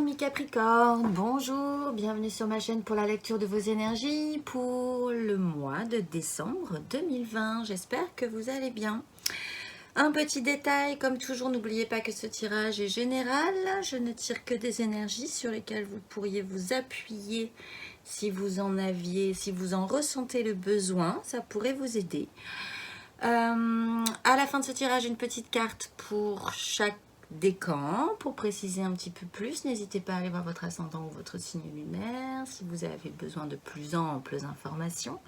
Mes Capricornes, bonjour, bienvenue sur ma chaîne pour la lecture de vos énergies pour le mois de décembre 2020. J'espère que vous allez bien. Un petit détail, comme toujours, n'oubliez pas que ce tirage est général. Je ne tire que des énergies sur lesquelles vous pourriez vous appuyer si vous en ressentez le besoin. Ça pourrait vous aider. À la fin de ce tirage, une petite carte pour chaque décan. Pour préciser un petit peu plus, n'hésitez pas à aller voir votre ascendant ou votre signe lunaire si vous avez besoin de plus amples informations.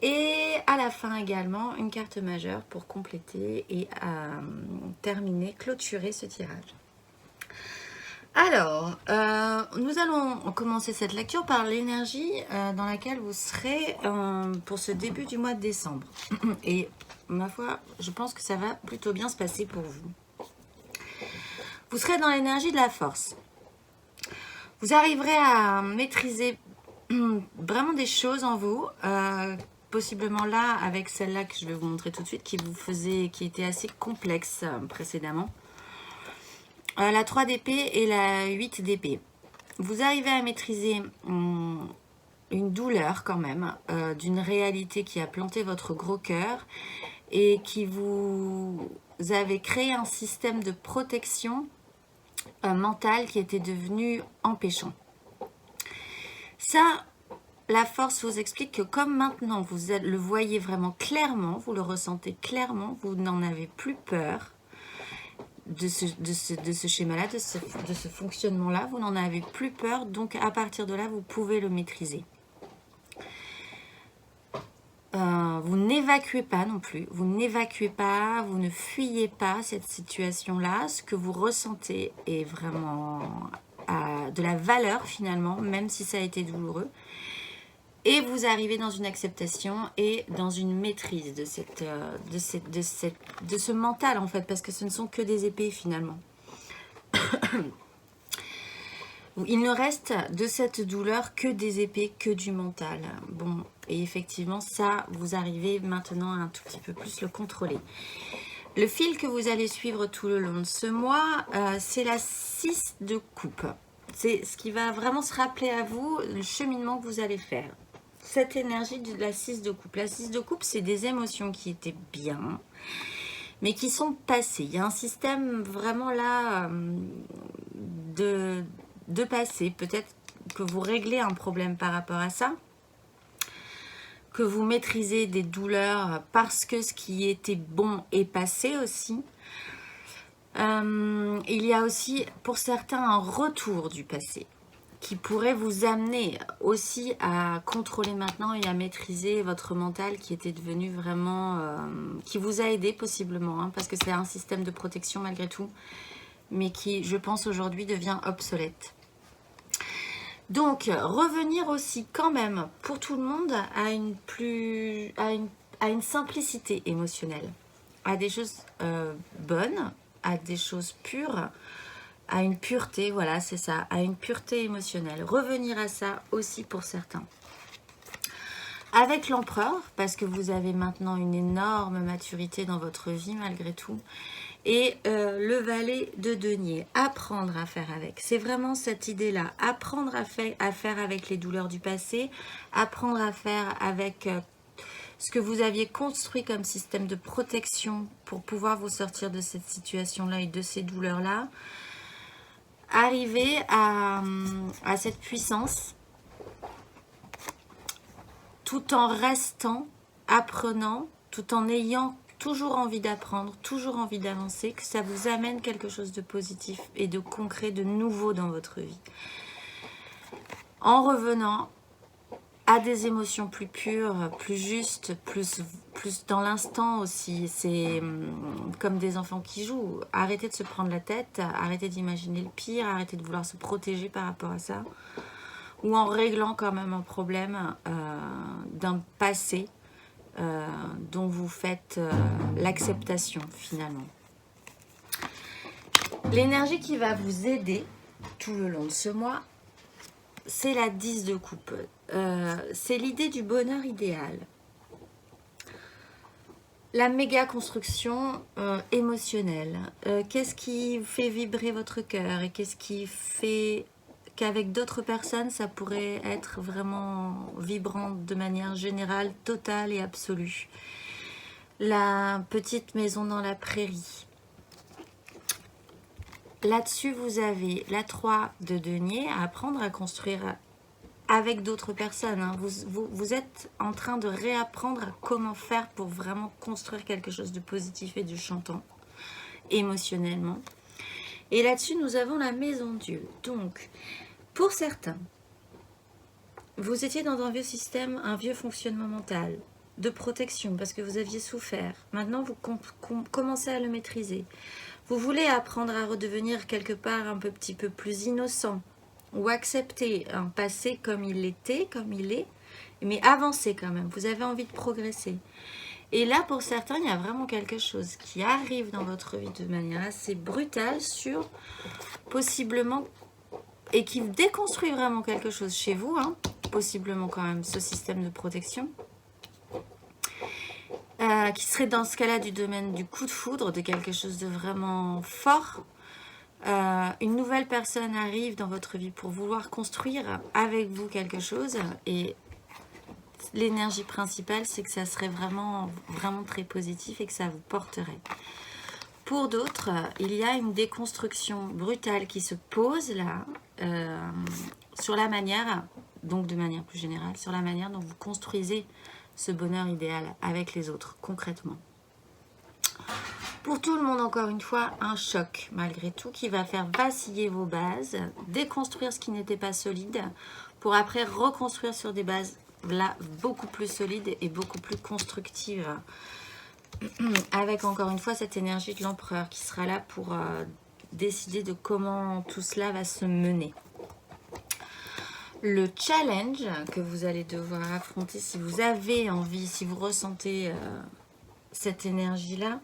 Et à la fin également, une carte majeure pour compléter et terminer, clôturer ce tirage. Alors, nous allons commencer cette lecture par l'énergie dans laquelle vous serez pour ce début du mois de décembre. Et ma foi, je pense que ça va plutôt bien se passer pour vous. Vous serez dans l'énergie de la force. Vous arriverez à maîtriser vraiment des choses en vous, possiblement là, avec celle-là que je vais vous montrer tout de suite, qui était assez complexe précédemment. La 3 d'épée et la 8 d'épée. Vous arrivez à maîtriser une douleur quand même, d'une réalité qui a planté votre gros cœur et qui vous avez créé un système de protection mentale qui était devenu empêchant. Ça, la force vous explique que comme maintenant vous le voyez vraiment clairement, vous le ressentez clairement, vous n'en avez plus peur de ce schéma-là, de ce fonctionnement-là, vous n'en avez plus peur, donc à partir de là, vous pouvez le maîtriser. Vous n'évacuez pas non plus, vous n'évacuez pas, vous ne fuyez pas cette situation-là. Ce que vous ressentez est vraiment de la valeur finalement, même si ça a été douloureux. Et vous arrivez dans une acceptation et dans une maîtrise de ce mental en fait, parce que ce ne sont que des épées finalement. Il ne reste de cette douleur que des épées, que du mental. Bon, et effectivement, ça, vous arrivez maintenant à un tout petit peu plus le contrôler. Le fil que vous allez suivre tout le long de ce mois, c'est la 6 de coupe. C'est ce qui va vraiment se rappeler à vous, le cheminement que vous allez faire. Cette énergie de la 6 de coupe. La 6 de coupe, c'est des émotions qui étaient bien, mais qui sont passées. Il y a un système vraiment là de passer. Peut-être que vous réglez un problème par rapport à ça, que vous maîtrisez des douleurs parce que ce qui était bon est passé aussi. Il y a aussi pour certains un retour du passé qui pourrait vous amener aussi à contrôler maintenant et à maîtriser votre mental qui était devenu vraiment... qui vous a aidé possiblement, hein, parce que c'est un système de protection malgré tout, mais qui, je pense, aujourd'hui devient obsolète. Donc, revenir aussi quand même, pour tout le monde, à une simplicité émotionnelle, à des choses bonnes, à des choses pures, à une pureté, voilà, c'est ça, à une pureté émotionnelle. Revenir à ça aussi pour certains. Avec l'empereur, parce que vous avez maintenant une énorme maturité dans votre vie malgré tout, et le valet de denier, apprendre à faire avec. C'est vraiment cette idée-là, apprendre à faire avec les douleurs du passé, apprendre à faire avec ce que vous aviez construit comme système de protection pour pouvoir vous sortir de cette situation-là et de ces douleurs-là. Arriver à cette puissance tout en restant, apprenant, tout en ayant toujours envie d'apprendre, toujours envie d'avancer, que ça vous amène quelque chose de positif et de concret, de nouveau dans votre vie. En revenant à des émotions plus pures, plus justes, plus dans l'instant aussi. C'est comme des enfants qui jouent. Arrêtez de se prendre la tête, arrêtez d'imaginer le pire, arrêtez de vouloir se protéger par rapport à ça. Ou en réglant quand même un problème d'un passé dont vous faites l'acceptation finalement. L'énergie qui va vous aider tout le long de ce mois, c'est la 10 de coupe. C'est l'idée du bonheur idéal. La méga construction émotionnelle. Qu'est-ce qui fait vibrer votre cœur et qu'est-ce qui fait qu'avec d'autres personnes, ça pourrait être vraiment vibrant de manière générale, totale et absolue. La petite maison dans la prairie. Là-dessus, vous avez la 3 de denier à apprendre à construire avec d'autres personnes. Hein. Vous êtes en train de réapprendre à comment faire pour vraiment construire quelque chose de positif et de chantant, émotionnellement. Et là-dessus, nous avons la maison Dieu. Donc, pour certains, vous étiez dans un vieux système, un vieux fonctionnement mental de protection parce que vous aviez souffert. Maintenant, vous commencez à le maîtriser. Vous voulez apprendre à redevenir quelque part un petit peu plus innocent ou accepter un passé comme il était, comme il est, mais avancer quand même. Vous avez envie de progresser. Et là, pour certains, il y a vraiment quelque chose qui arrive dans votre vie de manière assez brutale sur possiblement et qui déconstruit vraiment quelque chose chez vous, hein, possiblement quand même ce système de protection, qui serait dans ce cas-là du domaine du coup de foudre, de quelque chose de vraiment fort. Une nouvelle personne arrive dans votre vie pour vouloir construire avec vous quelque chose et l'énergie principale, c'est que ça serait vraiment, vraiment très positif et que ça vous porterait. Pour d'autres, il y a une déconstruction brutale qui se pose là, sur la manière, donc de manière plus générale, sur la manière dont vous construisez ce bonheur idéal avec les autres, concrètement. Pour tout le monde, encore une fois, un choc, malgré tout, qui va faire vaciller vos bases, déconstruire ce qui n'était pas solide, pour après reconstruire sur des bases là beaucoup plus solides et beaucoup plus constructives. Avec encore une fois cette énergie de l'empereur qui sera là pour décider de comment tout cela va se mener. Le challenge que vous allez devoir affronter si vous avez envie, si vous ressentez cette énergie-là,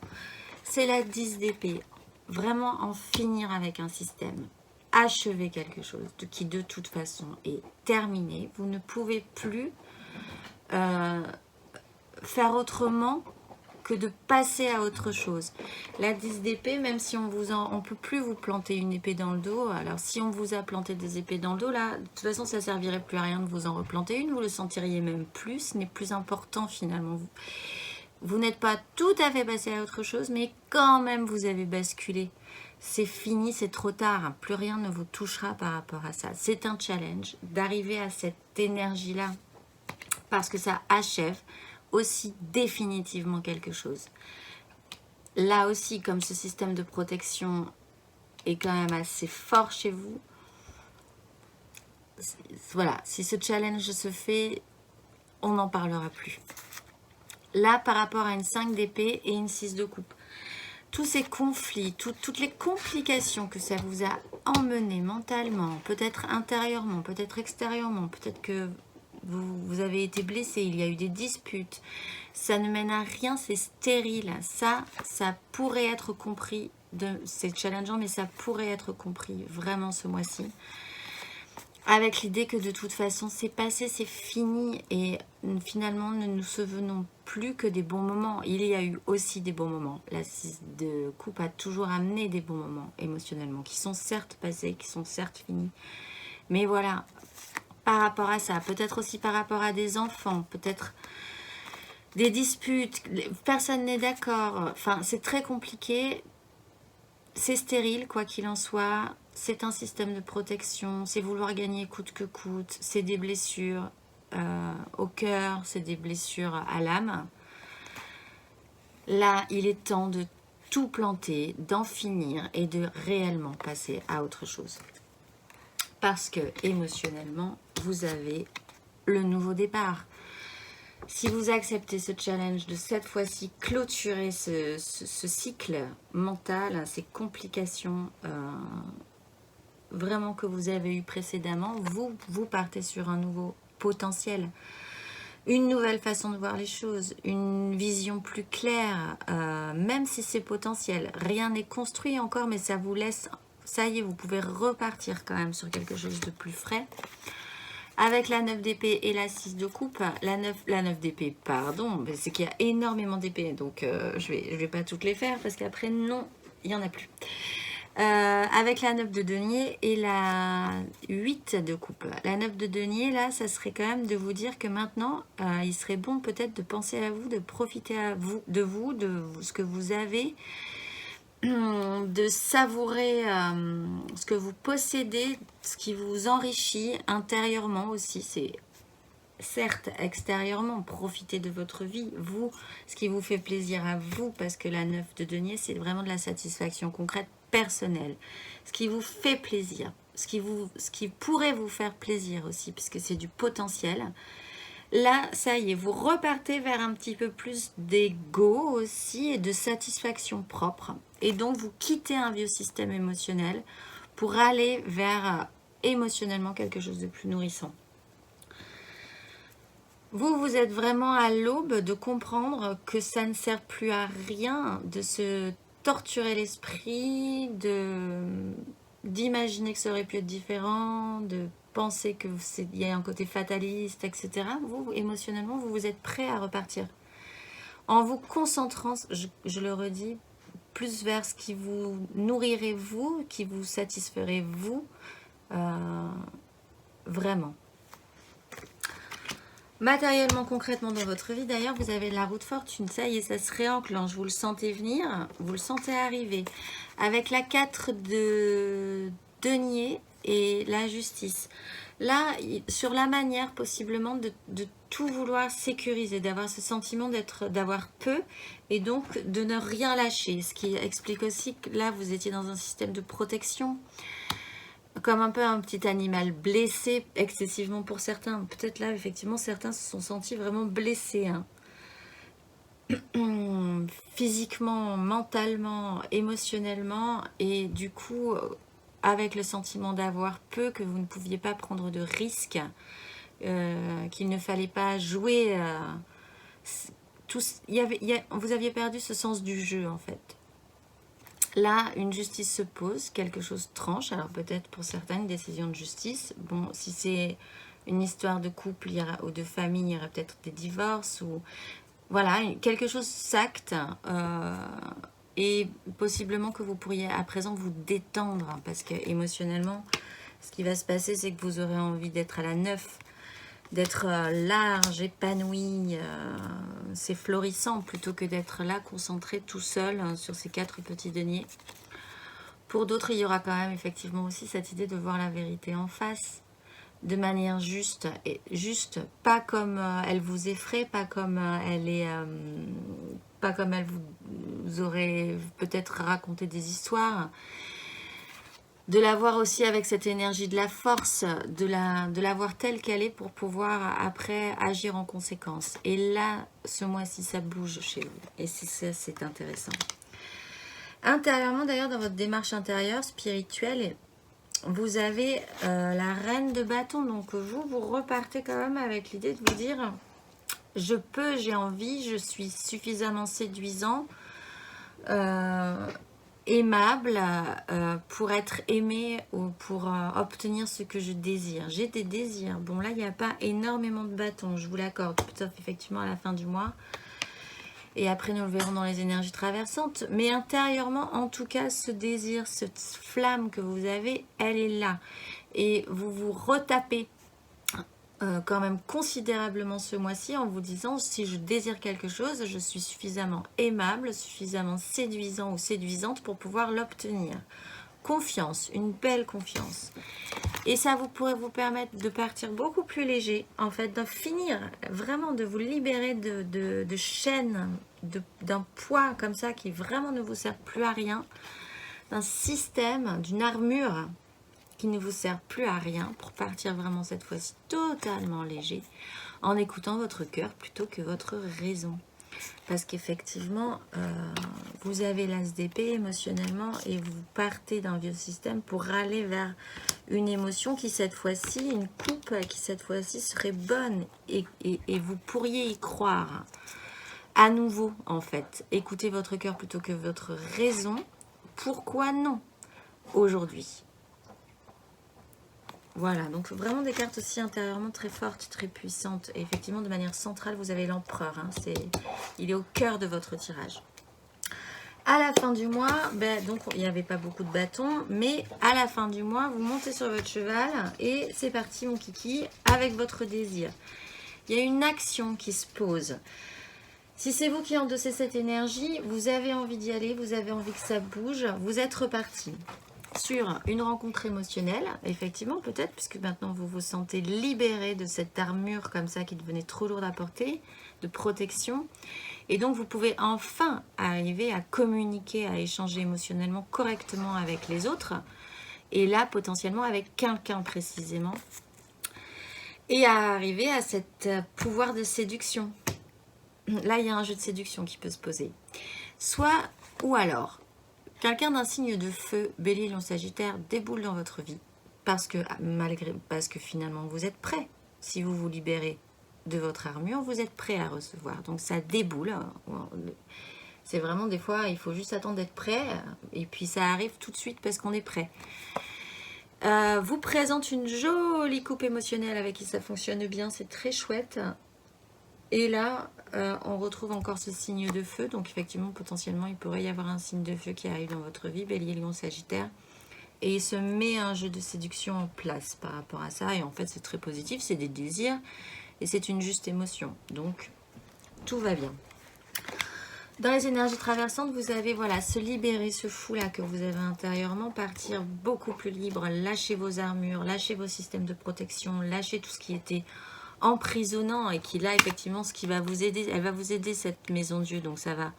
c'est la 10 d'épée. Vraiment en finir avec un système. Achever quelque chose qui de toute façon est terminé. Vous ne pouvez plus faire autrement que de passer à autre chose. La 10 d'épée, même si on peut plus vous planter une épée dans le dos, alors si on vous a planté des épées dans le dos, là, de toute façon, ça servirait plus à rien de vous en replanter une, vous le sentiriez même plus, ce n'est plus important finalement. Vous n'êtes pas tout à fait passé à autre chose, mais quand même vous avez basculé. C'est fini, c'est trop tard, plus rien ne vous touchera par rapport à ça. C'est un challenge d'arriver à cette énergie-là, parce que ça achève aussi définitivement quelque chose. Là aussi, comme ce système de protection est quand même assez fort chez vous, voilà, si ce challenge se fait, on n'en parlera plus. Là, par rapport à une 5 d'épée et une 6 de coupe, tous ces conflits, toutes les complications que ça vous a emmené mentalement, peut-être intérieurement, peut-être extérieurement, peut-être que vous avez été blessé, il y a eu des disputes, ça ne mène à rien, c'est stérile. Ça pourrait être compris, c'est challengeant, mais ça pourrait être compris vraiment ce mois-ci. Avec l'idée que de toute façon, c'est passé, c'est fini et finalement, ne nous souvenons plus que des bons moments. Il y a eu aussi des bons moments. La 6 de coupe a toujours amené des bons moments émotionnellement, qui sont certes passés, qui sont certes finis. Mais voilà, par rapport à ça, peut-être aussi par rapport à des enfants, peut-être des disputes, personne n'est d'accord, enfin c'est très compliqué, c'est stérile quoi qu'il en soit, c'est un système de protection, c'est vouloir gagner coûte que coûte, c'est des blessures au cœur, c'est des blessures à l'âme. Là, il est temps de tout planter, d'en finir et de réellement passer à autre chose. Parce que émotionnellement, vous avez le nouveau départ. Si vous acceptez ce challenge de cette fois-ci clôturer ce cycle mental, ces complications vraiment que vous avez eues précédemment, vous partez sur un nouveau potentiel. Une nouvelle façon de voir les choses, une vision plus claire, même si c'est potentiel. Rien n'est construit encore, mais ça vous laisse... Ça y est, vous pouvez repartir quand même sur quelque chose de plus frais. Avec la 9 d'épée et la 6 de coupe, la 9 d'épée, pardon, c'est qu'il y a énormément d'épées, donc je vais pas toutes les faire parce qu'après, non, il n'y en a plus. Avec la 9 de denier et la 8 de coupe. La 9 de denier, là, ça serait quand même de vous dire que maintenant, il serait bon peut-être de penser à vous, de profiter de ce que vous avez, de savourer ce que vous possédez, ce qui vous enrichit intérieurement aussi. C'est certes extérieurement, profitez de votre vie, vous, ce qui vous fait plaisir à vous, parce que la 9 de denier, c'est vraiment de la satisfaction concrète, personnelle. Ce qui vous fait plaisir, ce qui pourrait vous faire plaisir aussi, puisque c'est du potentiel. Là, ça y est, vous repartez vers un petit peu plus d'ego aussi et de satisfaction propre. Et donc, vous quittez un vieux système émotionnel pour aller vers émotionnellement quelque chose de plus nourrissant. Vous êtes vraiment à l'aube de comprendre que ça ne sert plus à rien de se torturer l'esprit, d'imaginer que ça aurait pu être différent, de penser qu'il y a un côté fataliste, etc. Vous, émotionnellement, vous êtes prêt à repartir. En vous concentrant, je le redis, plus vers ce qui vous nourrirait vous, qui vous satisferait vous, vraiment. Matériellement, concrètement dans votre vie, d'ailleurs, vous avez la roue de fortune. Ça y est, ça se réenclenche. Vous le sentez venir, vous le sentez arriver. Avec la 4 de denier et la justice. Là, sur la manière possiblement de tout vouloir sécuriser, d'avoir ce sentiment d'avoir peu et donc de ne rien lâcher. Ce qui explique aussi que là, vous étiez dans un système de protection. Comme un peu un petit animal blessé excessivement pour certains. Peut-être là, effectivement, certains se sont sentis vraiment blessés. Hein. Physiquement, mentalement, émotionnellement. Et du coup, avec le sentiment d'avoir peu, que vous ne pouviez pas prendre de risques, qu'il ne fallait pas jouer. Vous aviez perdu ce sens du jeu, en fait. Là, une justice se pose, quelque chose tranche. Alors peut-être pour certains, une décision de justice. Bon, si c'est une histoire de couple ou de famille, il y aura peut-être des divorces. Ou voilà, quelque chose s'acte. Et possiblement que vous pourriez à présent vous détendre. Parce que émotionnellement, ce qui va se passer, c'est que vous aurez envie d'être à la 9. D'être large, épanoui, c'est florissant plutôt que d'être là concentré tout seul sur ces 4 petits deniers. Pour d'autres, il y aura quand même effectivement aussi cette idée de voir la vérité en face, de manière juste, et juste, pas comme elle vous effraie, pas comme pas comme elle vous aurait peut-être raconté des histoires. De la voir aussi avec cette énergie de la force, de la voir telle qu'elle est pour pouvoir après agir en conséquence. Et là, ce mois-ci, ça bouge chez vous. Et c'est intéressant. Intérieurement, d'ailleurs, dans votre démarche intérieure, spirituelle, vous avez la reine de bâton. Donc vous repartez quand même avec l'idée de vous dire, je peux, j'ai envie, je suis suffisamment séduisant, aimable pour être aimé ou pour obtenir ce que je désire. J'ai des désirs. Bon, là, il n'y a pas énormément de bâtons, je vous l'accorde, sauf effectivement à la fin du mois. Et après, nous le verrons dans les énergies traversantes. Mais intérieurement, en tout cas, ce désir, cette flamme que vous avez, elle est là. Et vous vous retapez quand même considérablement ce mois-ci en vous disant, si je désire quelque chose, je suis suffisamment aimable, suffisamment séduisant ou séduisante pour pouvoir l'obtenir. Confiance, une belle confiance. Et ça vous pourrait vous permettre de partir beaucoup plus léger, en fait, d'en finir, vraiment de vous libérer de chaînes, d'un poids comme ça qui vraiment ne vous sert plus à rien, d'un système, d'une armure qui ne vous sert plus à rien pour partir vraiment cette fois-ci totalement léger en écoutant votre cœur plutôt que votre raison. Parce qu'effectivement, vous avez l'as d'épée émotionnellement et vous partez d'un vieux système pour aller vers une émotion qui cette fois-ci, une coupe qui cette fois-ci serait bonne et vous pourriez y croire. À nouveau, en fait, écoutez votre cœur plutôt que votre raison. Pourquoi non aujourd'hui ? Voilà, donc vraiment des cartes aussi intérieurement très fortes, très puissantes. Et effectivement, de manière centrale, vous avez l'empereur. Hein, il est au cœur de votre tirage. À la fin du mois, donc il n'y avait pas beaucoup de bâtons, mais à la fin du mois, vous montez sur votre cheval et c'est parti mon kiki, avec votre désir. Il y a une action qui se pose. Si c'est vous qui endossez cette énergie, vous avez envie d'y aller, vous avez envie que ça bouge, vous êtes reparti sur une rencontre émotionnelle, effectivement peut-être, puisque maintenant vous vous sentez libéré de cette armure comme ça qui devenait trop lourde à porter, de protection. Et donc vous pouvez enfin arriver à communiquer, à échanger émotionnellement correctement avec les autres, et là potentiellement avec quelqu'un précisément, et à arriver à cet pouvoir de séduction. Là il y a un jeu de séduction qui peut se poser. Soit, ou alors, quelqu'un d'un signe de feu, Bélier, Lion, Sagittaire, déboule dans votre vie parce que finalement vous êtes prêt. Si vous vous libérez de votre armure, vous êtes prêt à recevoir. Donc ça déboule. C'est vraiment des fois, il faut juste attendre d'être prêt et puis ça arrive tout de suite parce qu'on est prêt. Vous présente une jolie coupe émotionnelle avec qui ça fonctionne bien, c'est très chouette. Et là, on retrouve encore ce signe de feu. Donc effectivement, potentiellement, il pourrait y avoir un signe de feu qui arrive dans votre vie, Bélier, Lion, Sagittaire. Et il se met un jeu de séduction en place par rapport à ça. Et en fait, c'est très positif, c'est des désirs. Et c'est une juste émotion. Donc, tout va bien. Dans les énergies traversantes, vous avez, voilà, se libérer ce fou-là que vous avez intérieurement, partir beaucoup plus libre, lâcher vos armures, lâcher vos systèmes de protection, lâcher tout ce qui était emprisonnant et qui là effectivement ce qui va vous aider, elle va vous aider cette maison de Dieu, donc ça va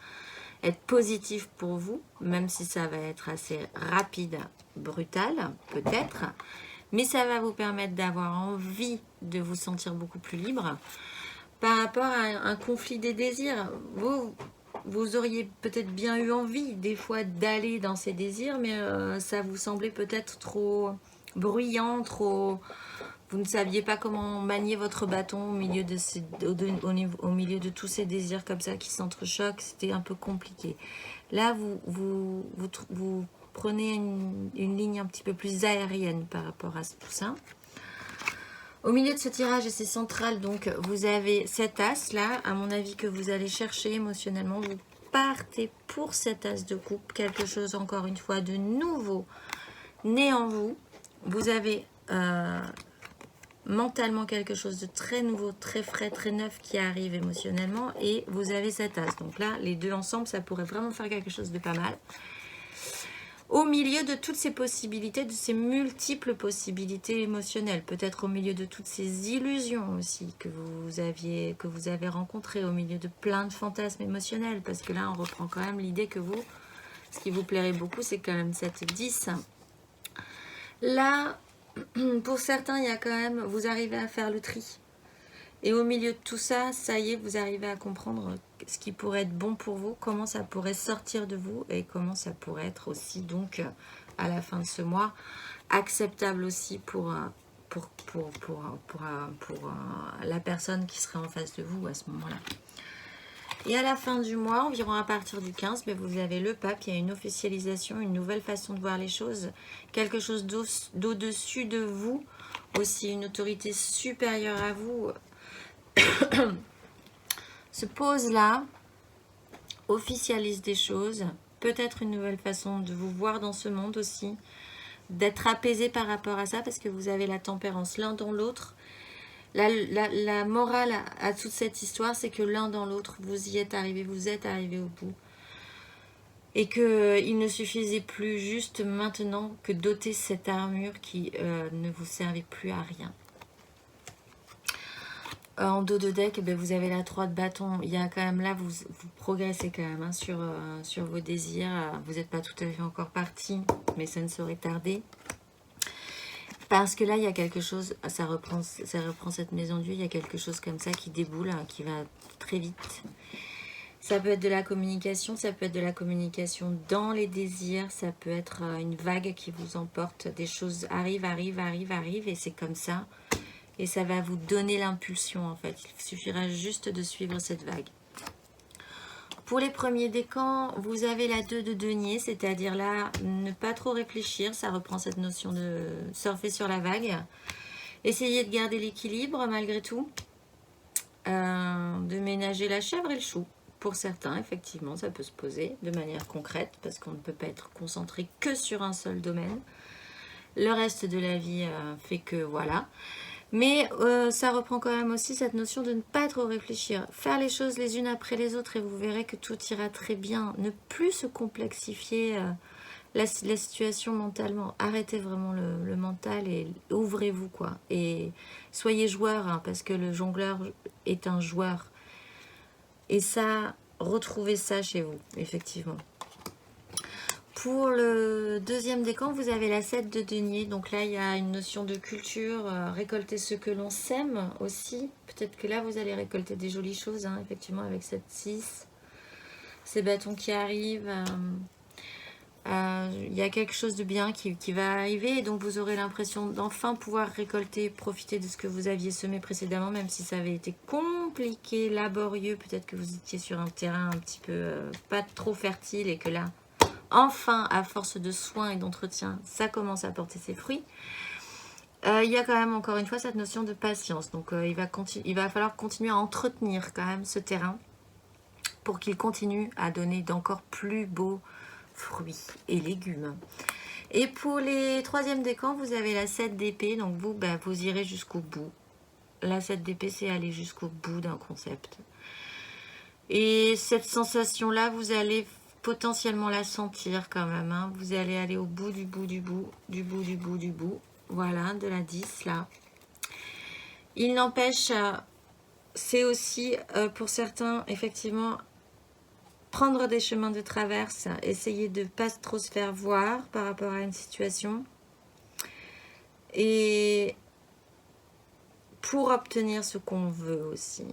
être positif pour vous, même si ça va être assez rapide, brutal peut-être, mais ça va vous permettre d'avoir envie de vous sentir beaucoup plus libre par rapport à un conflit des désirs. Vous auriez peut-être bien eu envie des fois d'aller dans ces désirs, mais ça vous semblait peut-être trop bruyant, trop... Vous ne saviez pas comment manier votre bâton au milieu au milieu de tous ces désirs comme ça qui s'entrechoquent. C'était un peu compliqué. Là, vous prenez une ligne un petit peu plus aérienne par rapport à tout ça. Au milieu de ce tirage, et c'est central, donc vous avez cet as là, à mon avis, que vous allez chercher émotionnellement. Vous partez pour cet as de coupe, quelque chose encore une fois de nouveau né en vous. Vous avez... mentalement quelque chose de très nouveau, très frais, très neuf qui arrive émotionnellement et vous avez cet as. Donc là, les deux ensemble, ça pourrait vraiment faire quelque chose de pas mal. Au milieu de toutes ces possibilités, de ces multiples possibilités émotionnelles, peut-être au milieu de toutes ces illusions aussi que vous avez rencontrées, au milieu de plein de fantasmes émotionnels, parce que là, on reprend quand même l'idée que vous, ce qui vous plairait beaucoup, c'est quand même cette 10. Là, pour certains, il y a quand même, vous arrivez à faire le tri. Et au milieu de tout ça, ça y est, vous arrivez à comprendre ce qui pourrait être bon pour vous, comment ça pourrait sortir de vous et comment ça pourrait être aussi, donc, à la fin de ce mois, acceptable aussi pour la personne qui serait en face de vous à ce moment-là. Et à la fin du mois, environ à partir du 15, mais vous avez le pape, il y a une officialisation, une nouvelle façon de voir les choses, quelque chose d'au-dessus de vous, aussi une autorité supérieure à vous, se pose là, officialise des choses, peut-être une nouvelle façon de vous voir dans ce monde aussi, d'être apaisé par rapport à ça, parce que vous avez la tempérance l'un dans l'autre. La morale à toute cette histoire, c'est que l'un dans l'autre, vous y êtes arrivé, vous êtes arrivé au bout. Et qu'il ne suffisait plus juste maintenant que d'ôter cette armure qui ne vous servait plus à rien. En dos de deck, vous avez la 3 de bâton. Il y a quand même là, vous progressez quand même hein, sur vos désirs. Vous n'êtes pas tout à fait encore parti, mais ça ne saurait tarder. Parce que là, il y a quelque chose, ça reprend cette maison de Dieu, il y a quelque chose comme ça qui déboule, qui va très vite. Ça peut être de la communication, ça peut être de la communication dans les désirs, ça peut être une vague qui vous emporte, des choses arrivent, et c'est comme ça. Et ça va vous donner l'impulsion en fait, il suffira juste de suivre cette vague. Pour les premiers décans, vous avez la 2 de denier, c'est-à-dire là, ne pas trop réfléchir. Ça reprend cette notion de surfer sur la vague. Essayez de garder l'équilibre malgré tout. De ménager la chèvre et le chou. Pour certains, effectivement, ça peut se poser de manière concrète parce qu'on ne peut pas être concentré que sur un seul domaine. Le reste de la vie fait que voilà. Mais ça reprend quand même aussi cette notion de ne pas trop réfléchir. Faire les choses les unes après les autres et vous verrez que tout ira très bien. Ne plus se complexifier la situation mentalement. Arrêtez vraiment le mental et ouvrez-vous, quoi. Et soyez joueur, hein, parce que le jongleur est un joueur. Et ça, retrouvez ça chez vous, effectivement. Pour le deuxième décan, vous avez la 7 de denier. Donc là, il y a une notion de culture, récolter ce que l'on sème aussi. Peut-être que là, vous allez récolter des jolies choses, hein, effectivement, avec cette 6. Ces bâtons qui arrivent. Il y a quelque chose de bien qui va arriver. Et donc, vous aurez l'impression d'enfin pouvoir récolter, profiter de ce que vous aviez semé précédemment, même si ça avait été compliqué, laborieux. Peut-être que vous étiez sur un terrain un petit peu pas trop fertile et que là, enfin, à force de soins et d'entretien, ça commence à porter ses fruits. Il y a quand même, encore une fois, cette notion de patience. Donc, il va falloir continuer à entretenir quand même ce terrain pour qu'il continue à donner d'encore plus beaux fruits et légumes. Et pour les troisièmes décans, vous avez la 7 d'épée. Donc, vous irez jusqu'au bout. La 7 d'épée, c'est aller jusqu'au bout d'un concept. Et cette sensation-là, vous allez potentiellement la sentir quand même, hein. Vous allez aller au bout du bout du bout, du bout du bout du bout. Voilà, de la 10 là. Il n'empêche, c'est aussi pour certains, effectivement, prendre des chemins de traverse, essayer de ne pas trop se faire voir par rapport à une situation. Et pour obtenir ce qu'on veut aussi.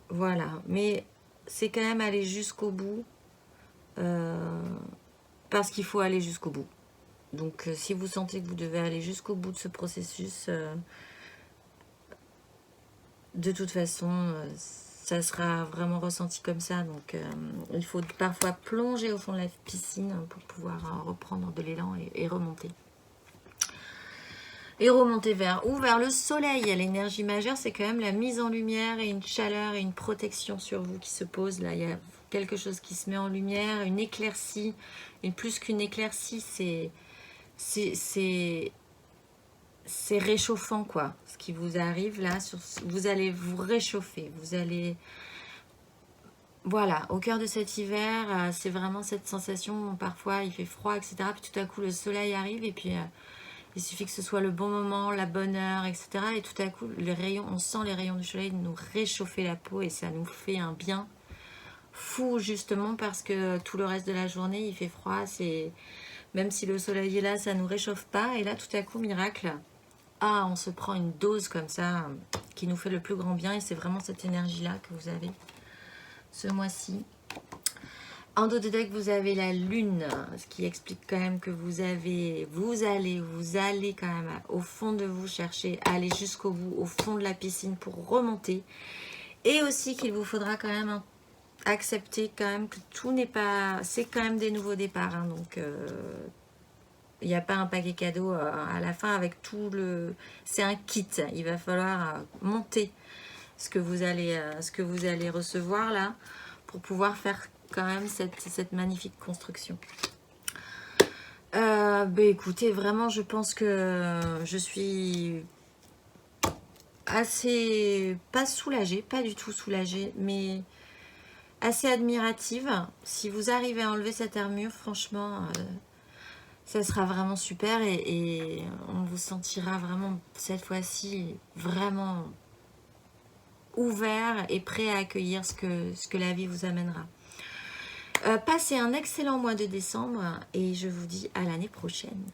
Voilà, mais c'est quand même aller jusqu'au bout, parce qu'il faut aller jusqu'au bout. Donc, si vous sentez que vous devez aller jusqu'au bout de ce processus, de toute façon, ça sera vraiment ressenti comme ça. Donc, il faut parfois plonger au fond de la piscine pour pouvoir reprendre de l'élan et remonter. Et remonter vers où? Vers le soleil. L'énergie majeure, c'est quand même la mise en lumière et une chaleur et une protection sur vous qui se pose. Là, il y a quelque chose qui se met en lumière, une éclaircie. Et plus qu'une éclaircie, c'est réchauffant, quoi. Ce qui vous arrive là, vous allez vous réchauffer. Vous allez... Voilà, au cœur de cet hiver, c'est vraiment cette sensation où parfois il fait froid, etc. Puis tout à coup, le soleil arrive et puis... il suffit que ce soit le bon moment, la bonne heure, etc. Et tout à coup, les rayons, on sent les rayons du soleil nous réchauffer la peau et ça nous fait un bien fou, justement, parce que tout le reste de la journée, il fait froid. Même si le soleil est là, ça ne nous réchauffe pas. Et là, tout à coup, miracle, on se prend une dose comme ça qui nous fait le plus grand bien. Et c'est vraiment cette énergie-là que vous avez ce mois-ci. En dos de deck, vous avez la lune, ce qui explique quand même que vous allez quand même au fond de vous chercher, aller jusqu'au bout, au fond de la piscine pour remonter. Et aussi qu'il vous faudra quand même accepter quand même que tout n'est pas... C'est quand même des nouveaux départs, hein, donc il n'y a pas un paquet cadeau à la fin avec tout le... C'est un kit, il va falloir monter ce que vous allez recevoir là pour pouvoir faire quand même cette magnifique construction. Écoutez, vraiment, je pense que je suis assez, pas soulagée, pas du tout soulagée, mais assez admirative. Si vous arrivez à enlever cette armure, franchement, ça sera vraiment super et on vous sentira vraiment, cette fois-ci, vraiment ouvert et prêt à accueillir ce que la vie vous amènera. Passez un excellent mois de décembre et je vous dis à l'année prochaine.